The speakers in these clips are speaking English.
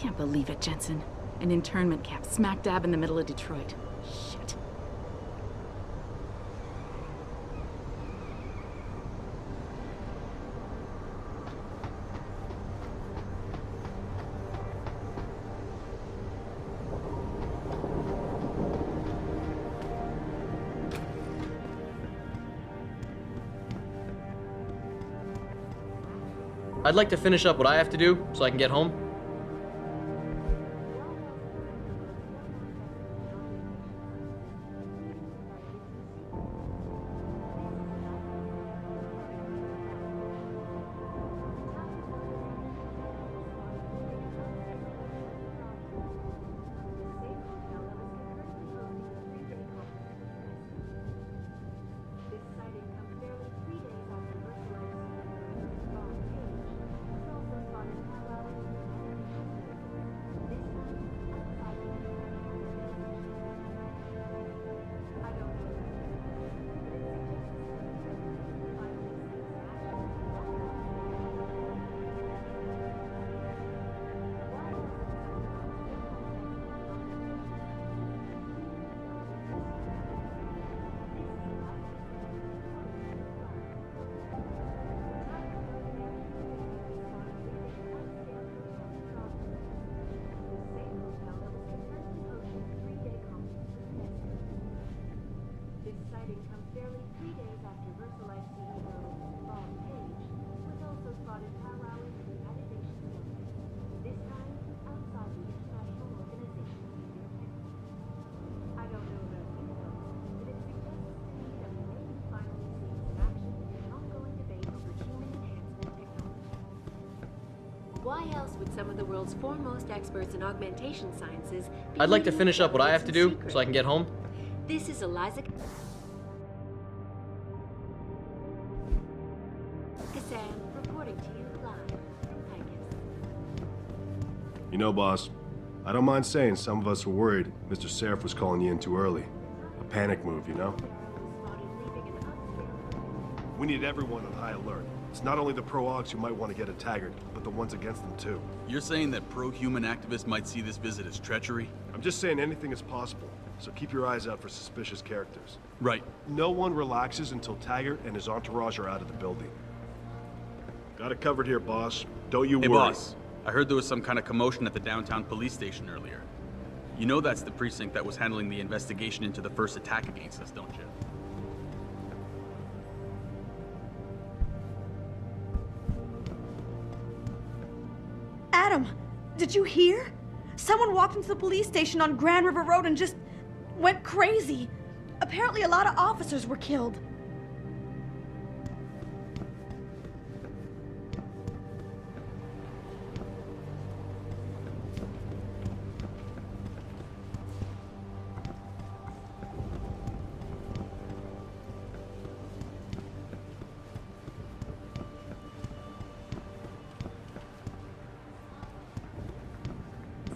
can't believe it, Jensen. An internment camp smack dab in the middle of Detroit. Shit. I'd like to finish up what I have to do so I can get home. Why else would some of the world's foremost experts in augmentation sciences be I'd like to leading finish up what I have to do secret? so I can get home. This is Eliza Cassam reporting to you live from Pecos. You know, boss, I don't mind saying some of us were worried Mr. Seraph was calling you in too early. A panic move, you know? We need everyone on high alert. It's not only the pro-Augs who might want to get at Taggart, but the ones against them too. You're saying that pro-human activists might see this visit as treachery? I'm just saying anything is possible, so keep your eyes out for suspicious characters. Right. No one relaxes until Taggart and his entourage are out of the building. Got it covered here, boss. Don't you Hey, worry. boss. I heard there was some kind of commotion at the downtown police station earlier. You know that's the precinct that was handling the investigation into the first attack against us, don't you? Adam, did you hear? Someone walked into the police station on Grand River Road and just went crazy. Apparently a lot of officers were killed.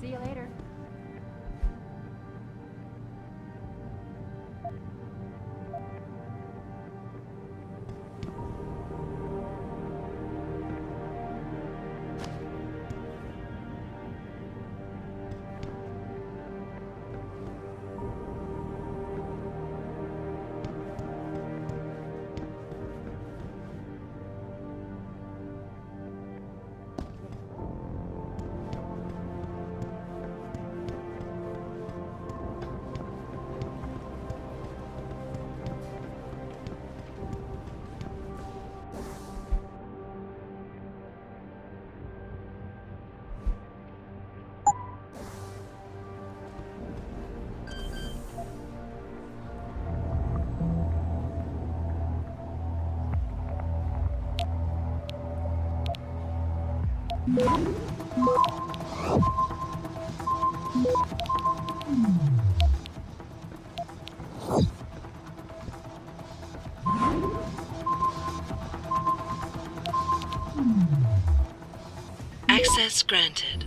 See you later. Access granted.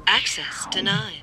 Access denied.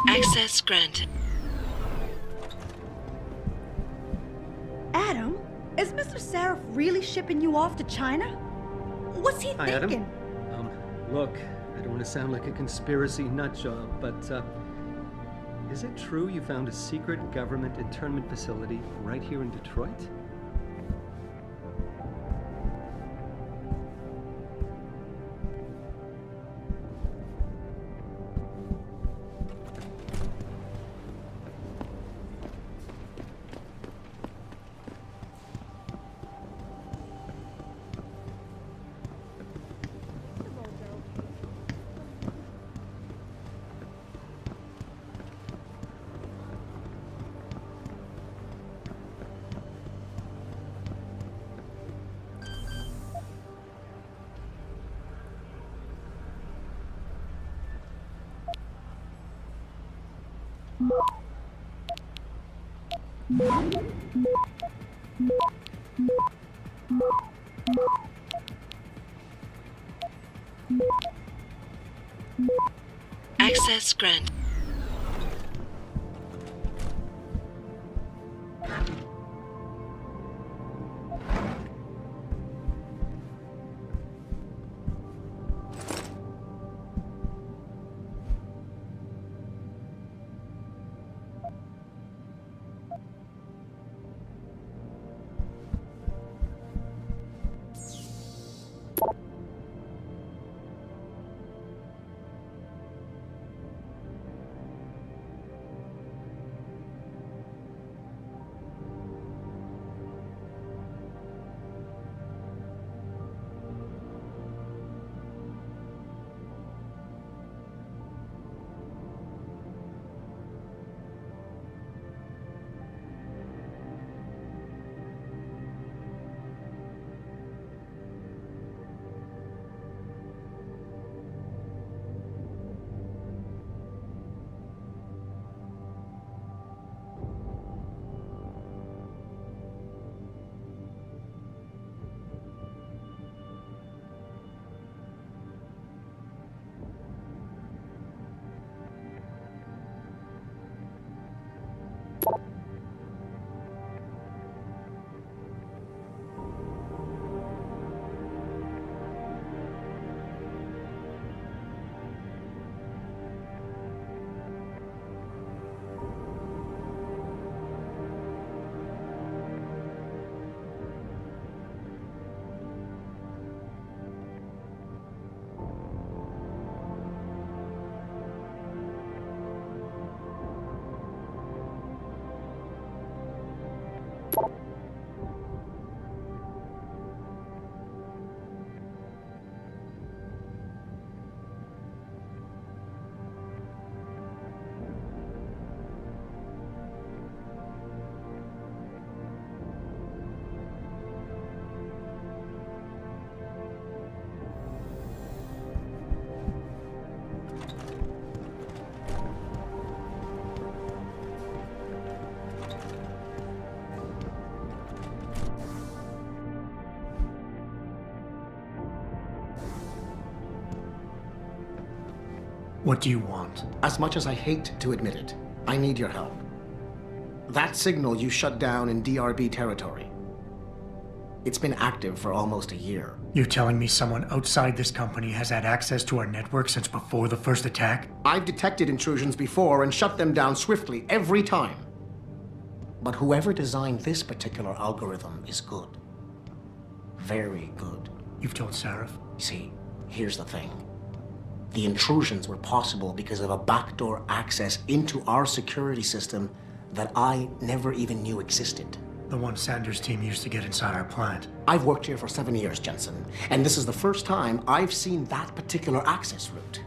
Access granted. Adam, is Mr. Seraph really shipping you off to China? What's he Hi, thinking? Adam. Look, I don't want to sound like a conspiracy nut job, but is it true you found a secret government internment facility right here in Detroit? Access granted. What do you want? As much as I hate to admit it, I need your help. That signal you shut down in DRB territory. It's been active for almost a year. You're telling me someone outside this company has had access to our network since before the first attack? I've detected intrusions before and shut them down swiftly every time. But whoever designed this particular algorithm is good. Very good. You've told Sarif? See, here's the thing. The intrusions were possible because of a backdoor access into our security system that I never even knew existed. The one Sanders' team used to get inside our plant. I've worked here for 7 years, Jensen, and this is the first time I've seen that particular access route.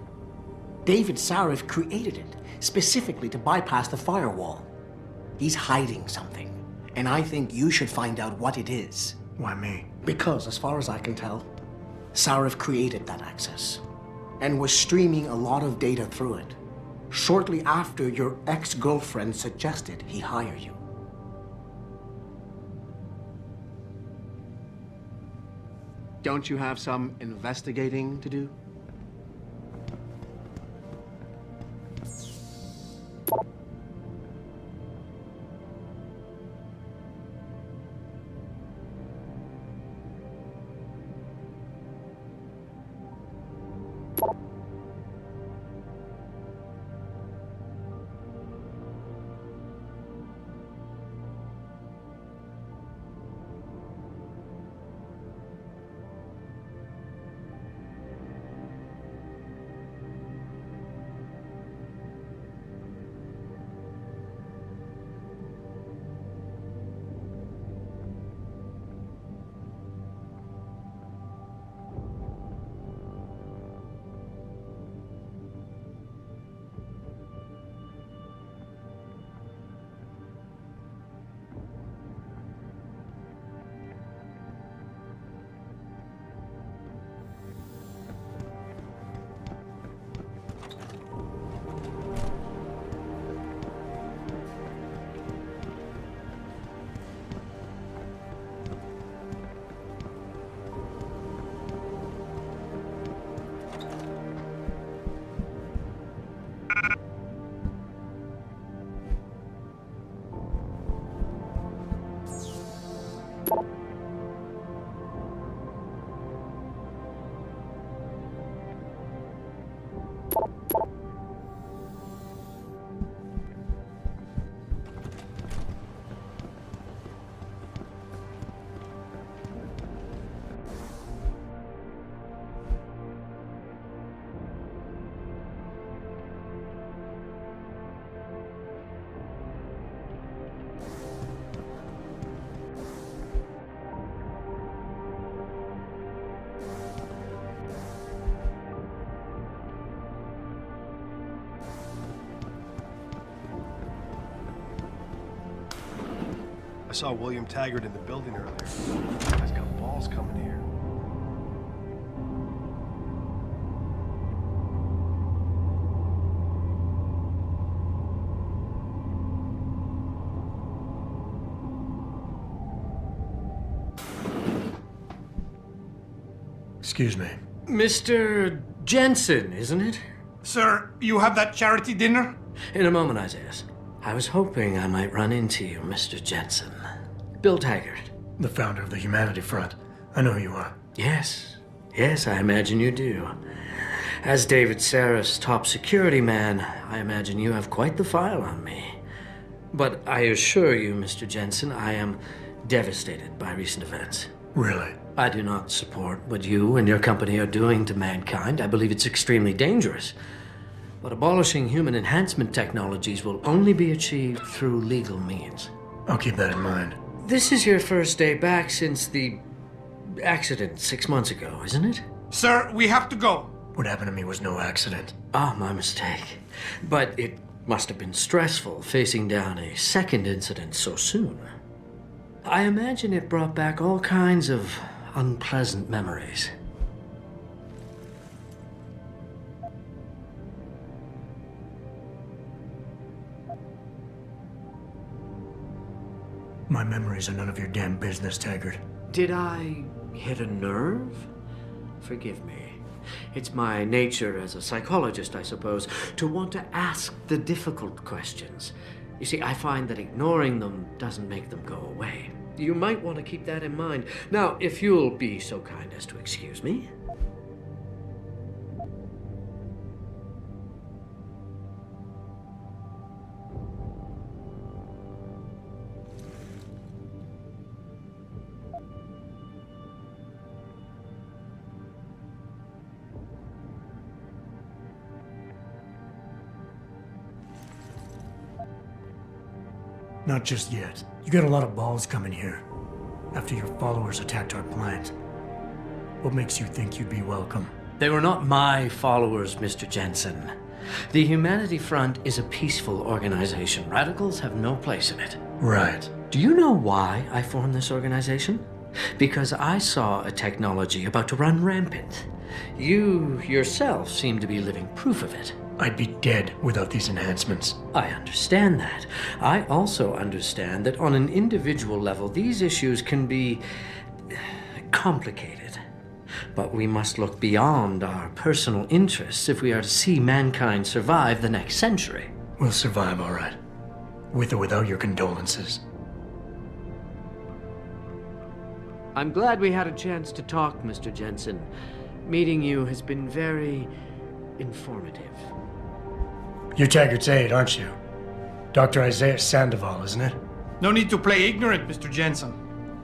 David Sarif created it specifically to bypass the firewall. He's hiding something, and I think you should find out what it is. Why me? Because, as far as I can tell, Sarif created that access and was streaming a lot of data through it shortly after your ex-girlfriend suggested he hire you. Don't you have some investigating to do? I saw William Taggart in the building earlier. This guy's got balls coming here. Excuse me. Mr. Jensen, isn't it? Sir, you have that charity dinner? In a moment, Isaiah. I was hoping I might run into you, Mr. Jensen. Bill Taggart. The founder of the Humanity Front. I know who you are. Yes. Yes, I imagine you do. As David Sarif's top security man, I imagine you have quite the file on me. But I assure you, Mr. Jensen, I am devastated by recent events. Really? I do not support what you and your company are doing to mankind. I believe it's extremely dangerous. But abolishing human enhancement technologies will only be achieved through legal means. I'll keep that in mind. This is your first day back since the accident 6 months ago, isn't it? Sir, we have to go. What happened to me was no accident. Ah, my mistake. But it must have been stressful facing down a second incident so soon. I imagine it brought back all kinds of unpleasant memories. My memories are none of your damn business, Taggart. Did I hit a nerve? Forgive me. It's my nature as a psychologist, I suppose, to want to ask the difficult questions. You see, I find that ignoring them doesn't make them go away. You might want to keep that in mind. Now, if you'll be so kind as to excuse me. Not just yet. You got a lot of balls coming here. After your followers attacked our plant. What makes you think you'd be welcome? They were not my followers, Mr. Jensen. The Humanity Front is a peaceful organization. Radicals have no place in it. Right. Do you know why I formed this organization? Because I saw a technology about to run rampant. You yourself seem to be living proof of it. I'd be dead without these enhancements. I understand that. I also understand that on an individual level, these issues can be complicated. But we must look beyond our personal interests if we are to see mankind survive the next century. We'll survive, all right. With or without your condolences. I'm glad we had a chance to talk, Mr. Jensen. Meeting you has been very informative. You're Taggart's aide, aren't you? Dr. Isaiah Sandoval, isn't it? No need to play ignorant, Mr. Jensen.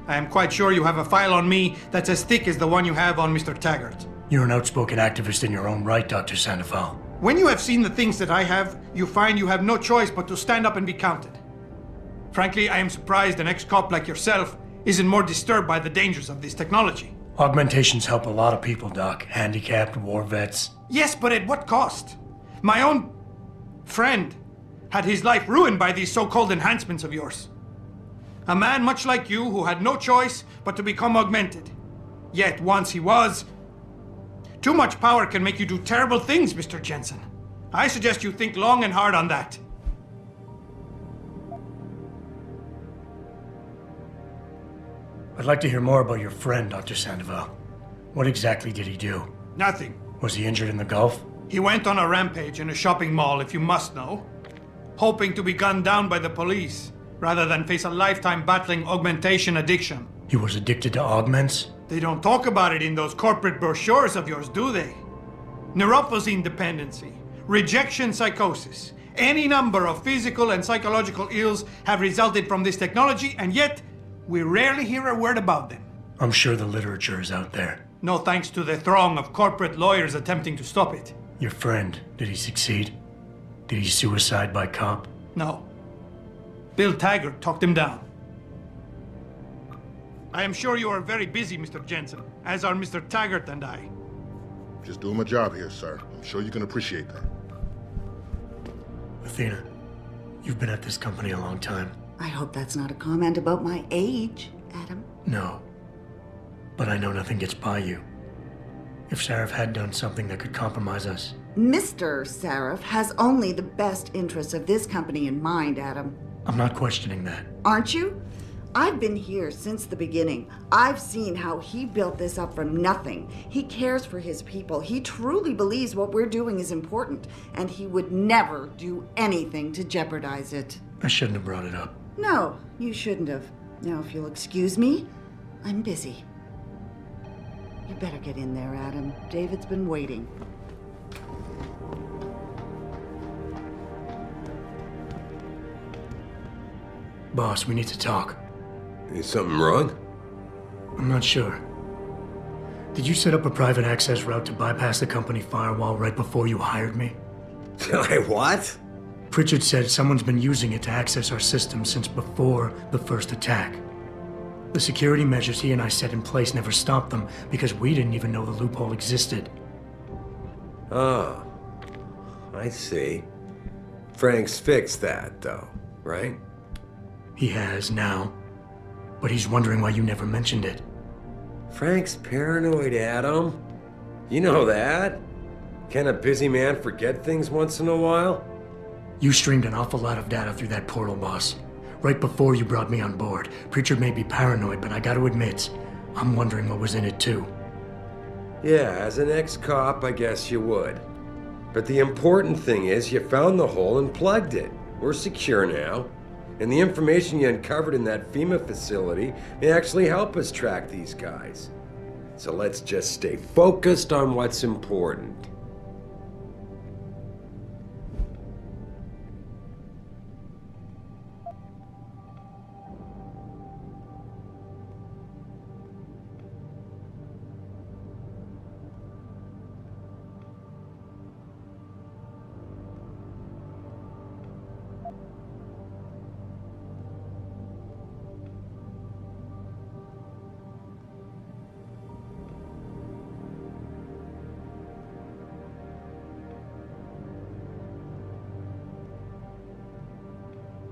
I am quite sure you have a file on me that's as thick as the one you have on Mr. Taggart. You're an outspoken activist in your own right, Dr. Sandoval. When you have seen the things that I have, you find you have no choice but to stand up and be counted. Frankly, I am surprised an ex-cop like yourself isn't more disturbed by the dangers of this technology. Augmentations help a lot of people, Doc. Handicapped, war vets. Yes, but at what cost? My own friend had his life ruined by these so-called enhancements of yours. A man much like you who had no choice but to become augmented. Yet once he was, too much power can make you do terrible things, Mr. Jensen. I suggest you think long and hard on that. I'd like to hear more about your friend, Dr. Sandoval. What exactly did he do? Nothing. Was he injured in the Gulf? He went on a rampage in a shopping mall, if you must know, hoping to be gunned down by the police, rather than face a lifetime battling augmentation addiction. He was addicted to augments? They don't talk about it in those corporate brochures of yours, do they? Neuroposine dependency, rejection psychosis, any number of physical and psychological ills have resulted from this technology, and yet we rarely hear a word about them. I'm sure the literature is out there. No thanks to the throng of corporate lawyers attempting to stop it. Your friend, did he succeed? Did he suicide by cop? No. Bill Taggart talked him down. I am sure you are very busy, Mr. Jensen, as are Mr. Taggart and I. Just doing my job here, sir. I'm sure you can appreciate that. Athena, you've been at this company a long time. I hope that's not a comment about my age, Adam. No. But I know nothing gets by you. If Sarif had done something that could compromise us. Mr. Sarif has only the best interests of this company in mind, Adam. I'm not questioning that. Aren't you? I've been here since the beginning. I've seen how he built this up from nothing. He cares for his people. He truly believes what we're doing is important, and he would never do anything to jeopardize it. I shouldn't have brought it up. No, you shouldn't have. Now, if you'll excuse me, I'm busy. You better get in there, Adam. David's been waiting. Boss, we need to talk. Is something wrong? I'm not sure. Did you set up a private access route to bypass the company firewall right before you hired me? What? Pritchard said someone's been using it to access our system since before the first attack. The security measures he and I set in place never stopped them because we didn't even know the loophole existed. Oh, I see. Frank's fixed that, though, right? He has now, but he's wondering why you never mentioned it. Frank's paranoid, Adam. You know that. Can a busy man forget things once in a while? You streamed an awful lot of data through that portal, boss. Right before you brought me on board. Pritchard may be paranoid, but I gotta admit, I'm wondering what was in it too. Yeah, as an ex-cop, I guess you would. But the important thing is you found the hole and plugged it. We're secure now. And the information you uncovered in that FEMA facility may actually help us track these guys. So let's just stay focused on what's important.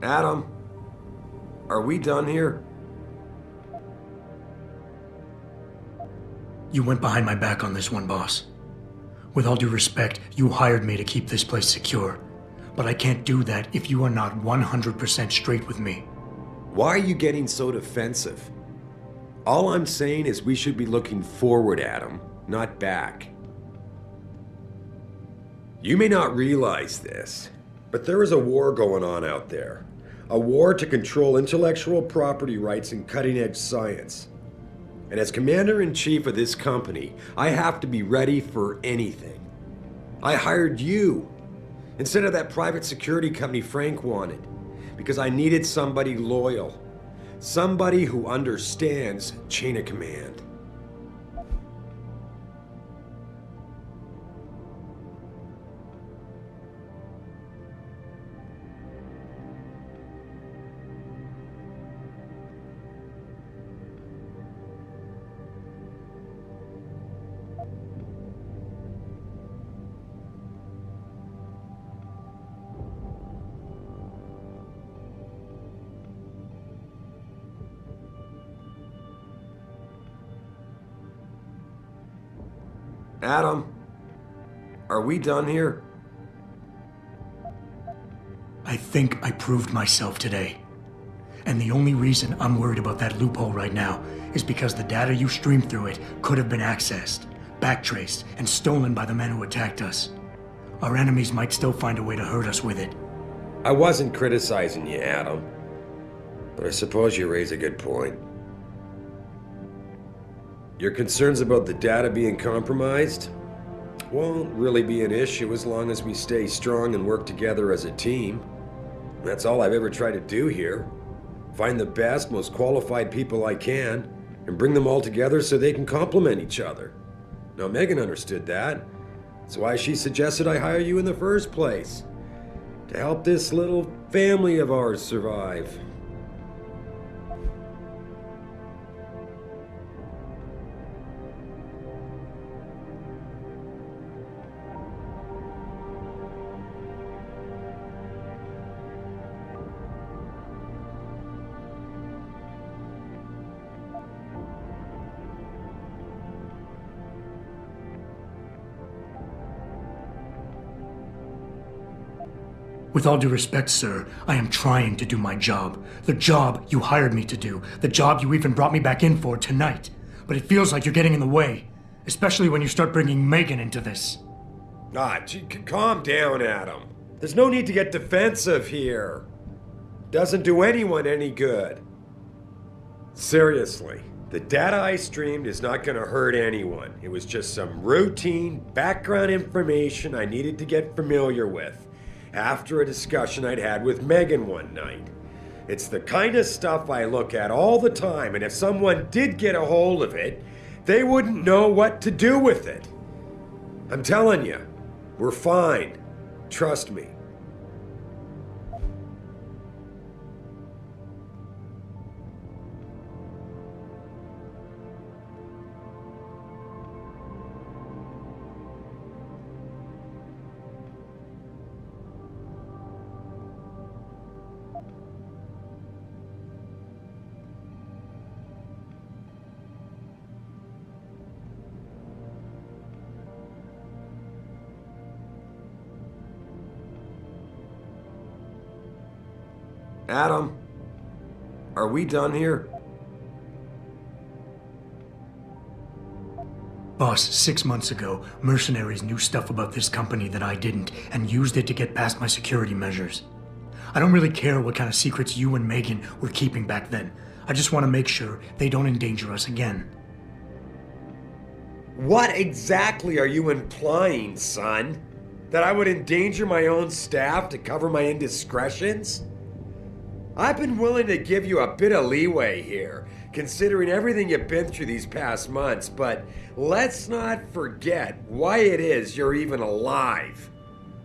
Adam, are we done here? You went behind my back on this one, boss. With all due respect, you hired me to keep this place secure. But I can't do that if you are not 100% straight with me. Why are you getting so defensive? All I'm saying is we should be looking forward, Adam, not back. You may not realize this, but there is a war going on out there. A war to control intellectual property rights and cutting-edge science. And as commander-in-chief of this company, I have to be ready for anything. I hired you instead of that private security company Frank wanted, because I needed somebody loyal. Somebody who understands chain of command. Adam, are we done here? I think I proved myself today. And the only reason I'm worried about that loophole right now is because the data you streamed through it could have been accessed, backtraced, and stolen by the men who attacked us. Our enemies might still find a way to hurt us with it. I wasn't criticizing you, Adam. But I suppose you raise a good point. Your concerns about the data being compromised won't really be an issue as long as we stay strong and work together as a team. That's all I've ever tried to do here. Find the best, most qualified people I can, and bring them all together so they can complement each other. Now, Megan understood that. That's why she suggested I hire you in the first place. To help this little family of ours survive. With all due respect, sir, I am trying to do my job. The job you hired me to do. The job you even brought me back in for tonight. But it feels like you're getting in the way. Especially when you start bringing Megan into this. Calm down, Adam. There's no need to get defensive here. Doesn't do anyone any good. Seriously, the data I streamed is not gonna hurt anyone. It was just some routine background information I needed to get familiar with after a discussion I'd had with Megan one night. It's the kind of stuff I look at all the time, and if someone did get a hold of it, they wouldn't know what to do with it. I'm telling you, we're fine. Trust me. Adam, are we done here? Boss, 6 months ago, mercenaries knew stuff about this company that I didn't and used it to get past my security measures. I don't really care what kind of secrets you and Megan were keeping back then. I just want to make sure they don't endanger us again. What exactly are you implying, son? That I would endanger my own staff to cover my indiscretions? I've been willing to give you a bit of leeway here, considering everything you've been through these past months, but let's not forget why it is you're even alive.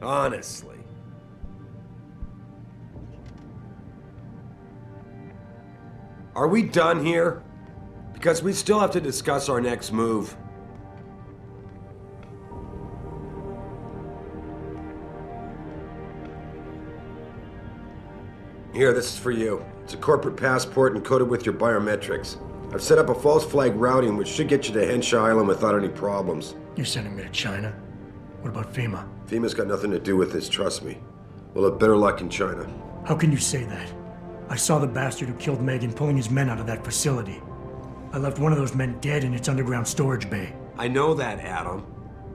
Honestly. Are we done here? Because we still have to discuss our next move. Here, this is for you. It's a corporate passport encoded with your biometrics. I've set up a false flag routing which should get you to Henshaw Island without any problems. You're sending me to China? What about FEMA? FEMA's got nothing to do with this, trust me. We'll have better luck in China. How can you say that? I saw the bastard who killed Megan pulling his men out of that facility. I left one of those men dead in its underground storage bay. I know that, Adam.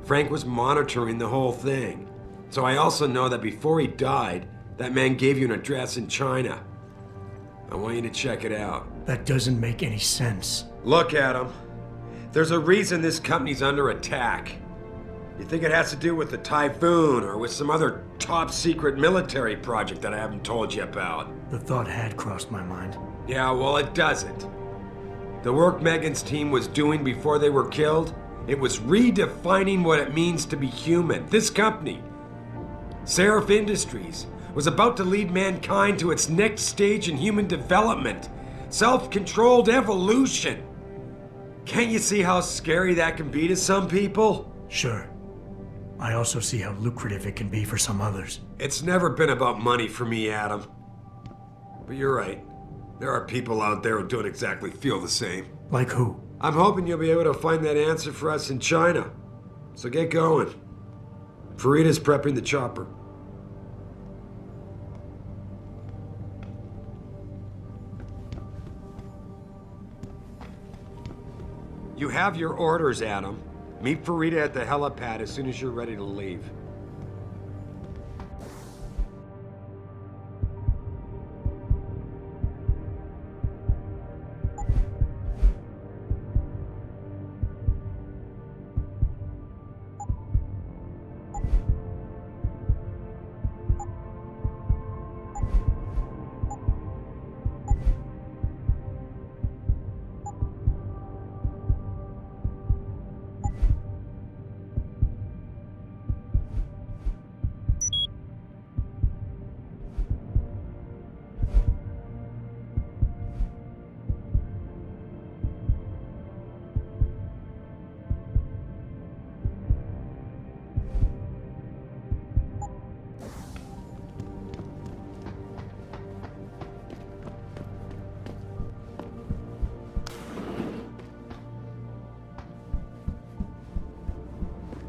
Frank was monitoring the whole thing. So I also know that before he died, that man gave you an address in China. I want you to check it out. That doesn't make any sense. Look, Adam. There's a reason this company's under attack. You think it has to do with the typhoon or with some other top secret military project that I haven't told you about? The thought had crossed my mind. Yeah, well, it doesn't. The work Megan's team was doing before they were killed, it was redefining what it means to be human. This company, Seraph Industries, was about to lead mankind to its next stage in human development. Self-controlled evolution. Can't you see how scary that can be to some people? Sure. I also see how lucrative it can be for some others. It's never been about money for me, Adam. But you're right. There are people out there who don't exactly feel the same. Like who? I'm hoping you'll be able to find that answer for us in China. So get going. Farida's prepping the chopper. You have your orders, Adam. Meet Farida at the helipad as soon as you're ready to leave.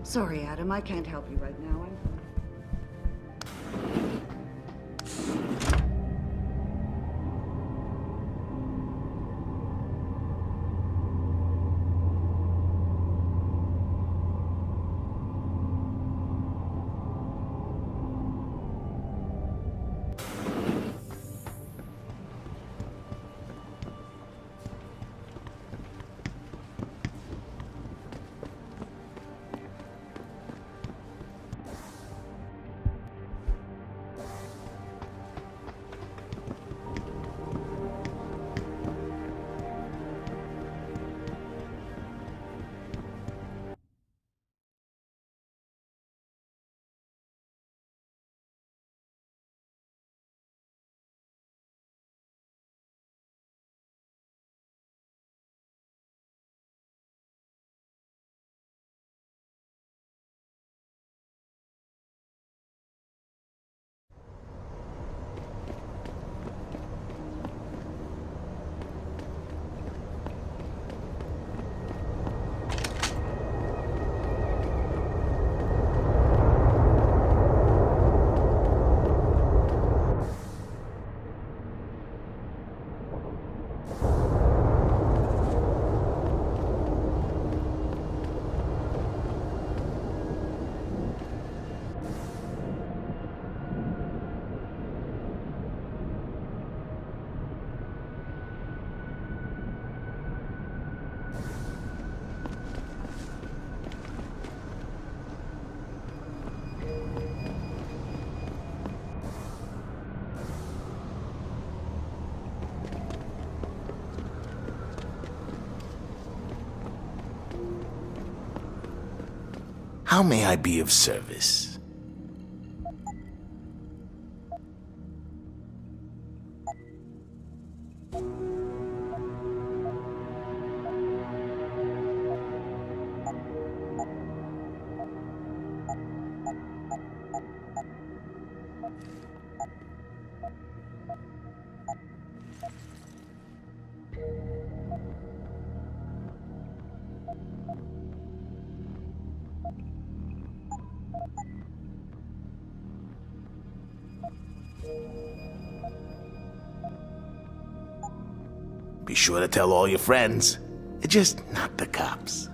Sorry, Adam, I can't help you right now. How may I be of service? Be sure to tell all your friends. Just not the cops.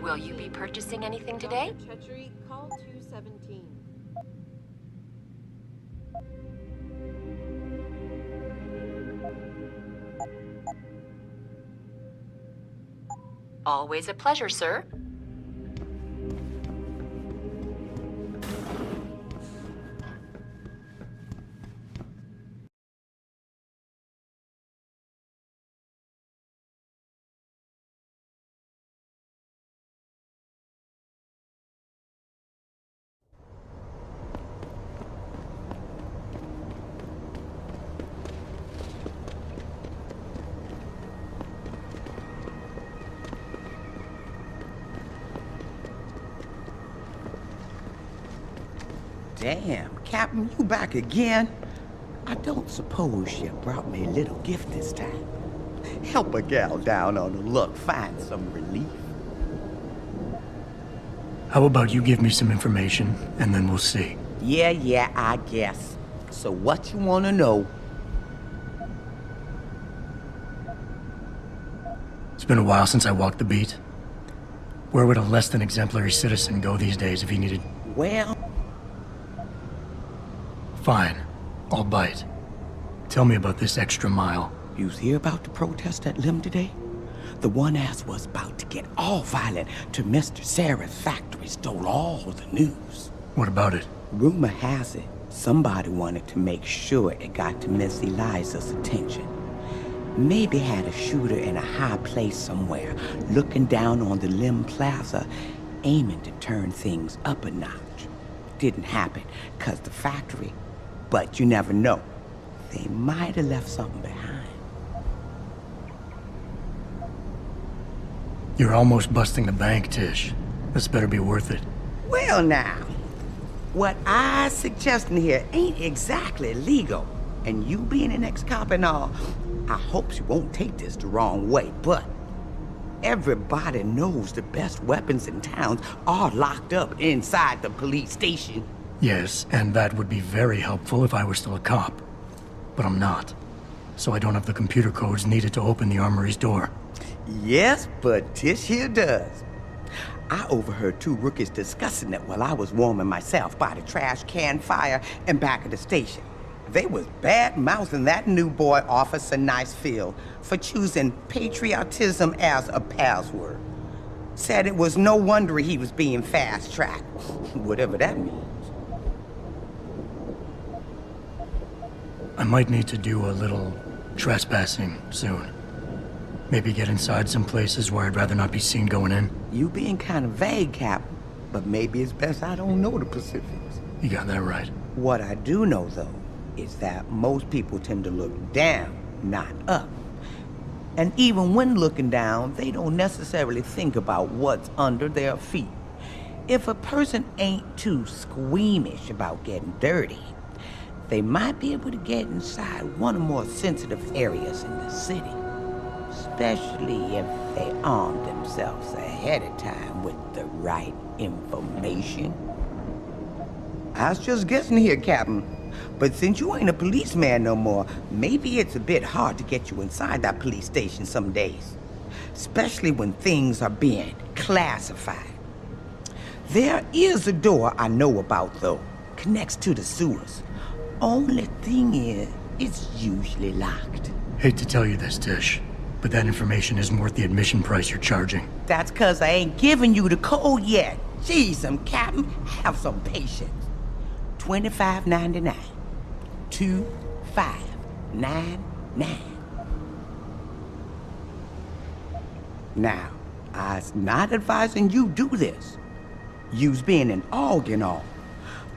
Will you be purchasing anything today? Chetchery, call 217. Always a pleasure, sir. Damn, Captain, you back again? I don't suppose you brought me a little gift this time. Help a gal down on the luck find some relief. How about you give me some information, and then we'll see. Yeah, I guess. So what you want to know? It's been a while since I walked the beat. Where would a less than exemplary citizen go these days if he needed... Well... Fine. I'll bite. Tell me about this extra mile. You hear about the protest at Lim today? The one ass was about to get all violent till Mr. Sarah's factory stole all the news. What about it? Rumor has it, somebody wanted to make sure it got to Miss Eliza's attention. Maybe had a shooter in a high place somewhere, looking down on the Lim Plaza, aiming to turn things up a notch. Didn't happen, 'cause the factory... But you never know. They might have left something behind. You're almost busting the bank, Tish. This better be worth it. Well now, what I suggesting here ain't exactly legal. And you being an ex-cop and all, I hope you won't take this the wrong way, but everybody knows the best weapons in town are locked up inside the police station. Yes, and that would be very helpful if I were still a cop. But I'm not. So I don't have the computer codes needed to open the armory's door. Yes, but Tish here does. I overheard two rookies discussing it while I was warming myself by the trash can fire in back of the station. They was bad-mouthing that new boy, Officer Nicefield, for choosing patriotism as a password. Said it was no wonder he was being fast-tracked, whatever that means. I might need to do a little trespassing soon. Maybe get inside some places where I'd rather not be seen going in. You being kind of vague, Captain, but maybe it's best I don't know the specifics. You got that right. What I do know, though, is that most people tend to look down, not up. And even when looking down, they don't necessarily think about what's under their feet. If a person ain't too squeamish about getting dirty, they might be able to get inside one of the more sensitive areas in the city. Especially if they arm themselves ahead of time with the right information. I was just guessing here, Captain. But since you ain't a policeman no more, maybe it's a bit hard to get you inside that police station some days. Especially when things are being classified. There is a door I know about, though. Connects to the sewers. Only thing is, it's usually locked. Hate to tell you this, Tish, but that information isn't worth the admission price you're charging. That's 'cause I ain't giving you the code yet. Jeez, Captain, have some patience. $25.99. $25.99. Now, I's not advising you do this. You's being an og and all.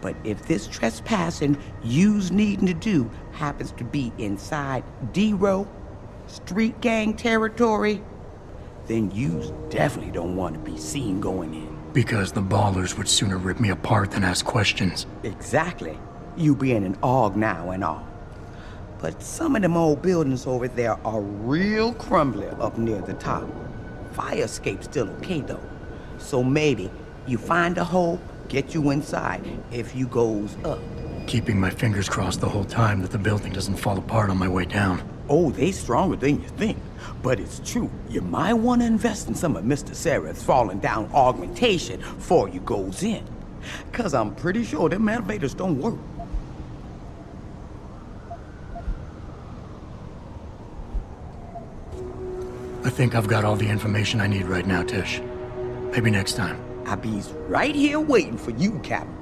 But if this trespassing you's needing to do happens to be inside D-Row, street gang territory, then you definitely don't want to be seen going in. Because the ballers would sooner rip me apart than ask questions. Exactly. You being an og now and all. But some of them old buildings over there are real crumbly up near the top. Fire escape's still okay though. So maybe you find a hole, get you inside if you goes up. Keeping my fingers crossed the whole time that the building doesn't fall apart on my way down. Oh, they stronger than you think. But it's true. You might want to invest in some of Mr. Sereth's falling down augmentation before you goes in. 'Cause I'm pretty sure them elevators don't work. I think I've got all the information I need right now, Tish. Maybe next time. I'll be right here waiting for you, Captain.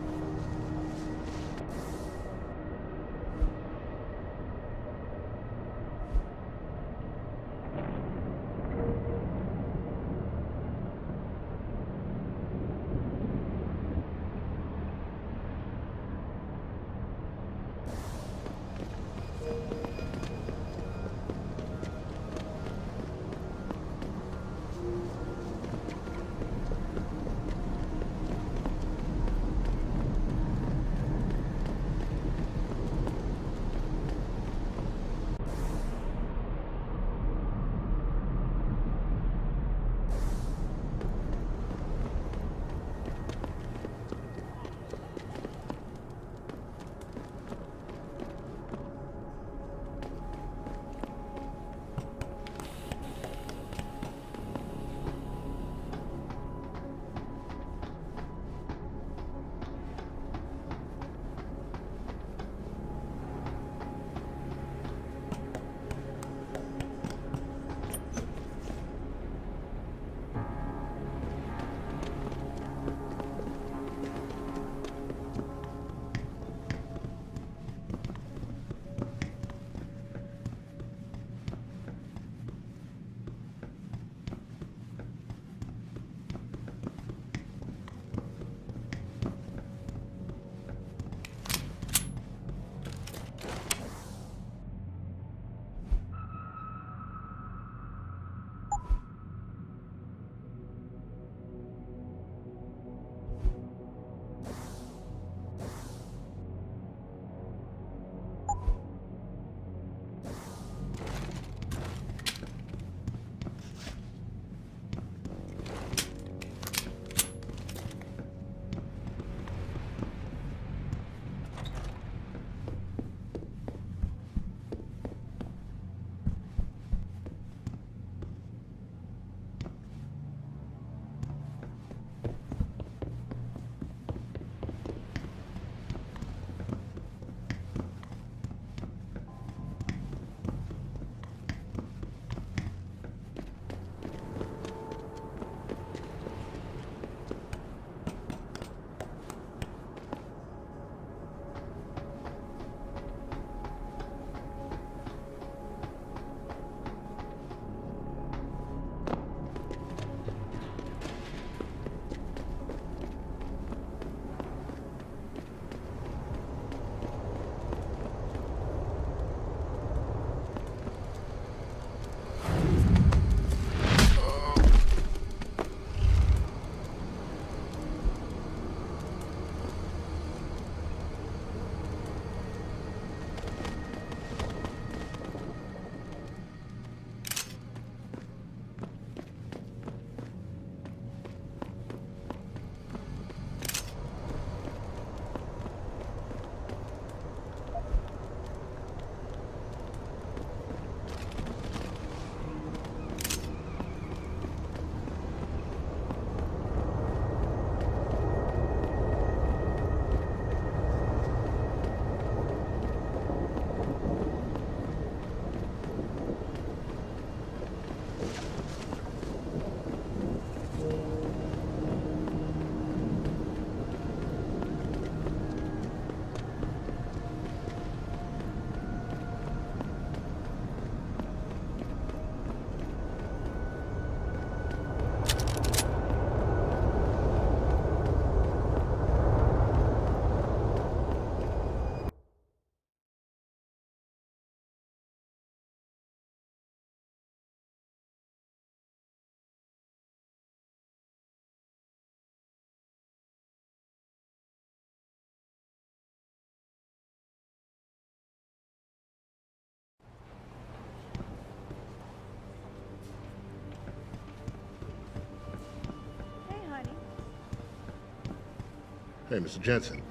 Hey, Mr. Jensen.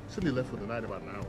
Cindy left for the night about an hour.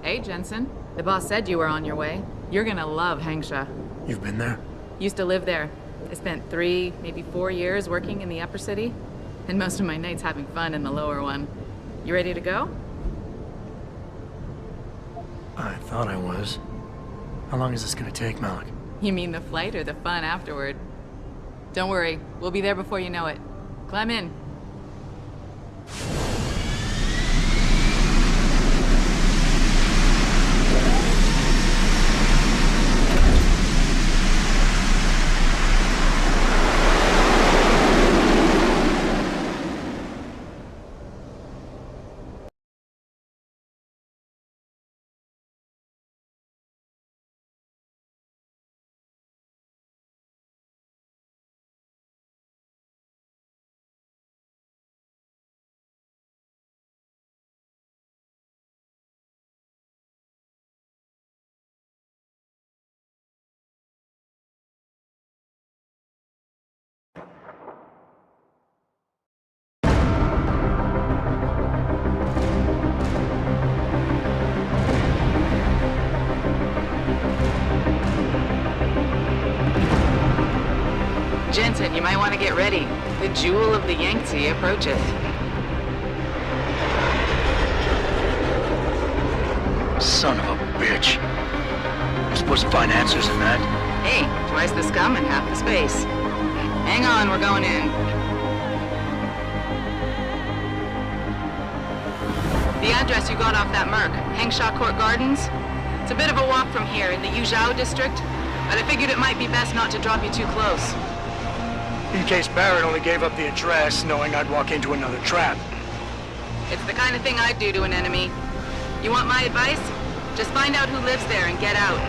Hey, Jensen. The boss said you were on your way. You're gonna love Hangsha. You've been there? Used to live there. I spent 3, maybe 4 years working in the upper city, and most of my nights having fun in the lower one. You ready to go? I thought I was. How long is this gonna take, Malik? You mean the flight or the fun afterward? Don't worry, we'll be there before you know it. Climb in. Jensen, you might want to get ready. The jewel of the Yangtze approaches. Son of a bitch. I'm supposed to find answers in that. Hey, twice the scum and half the space. Hang on, we're going in. The address you got off that Merc, Hangsha Court Gardens? It's a bit of a walk from here in the Yuzhou district, but I figured it might be best not to drop you too close. In case Barrett only gave up the address, knowing I'd walk into another trap. It's the kind of thing I'd do to an enemy. You want my advice? Just find out who lives there and get out.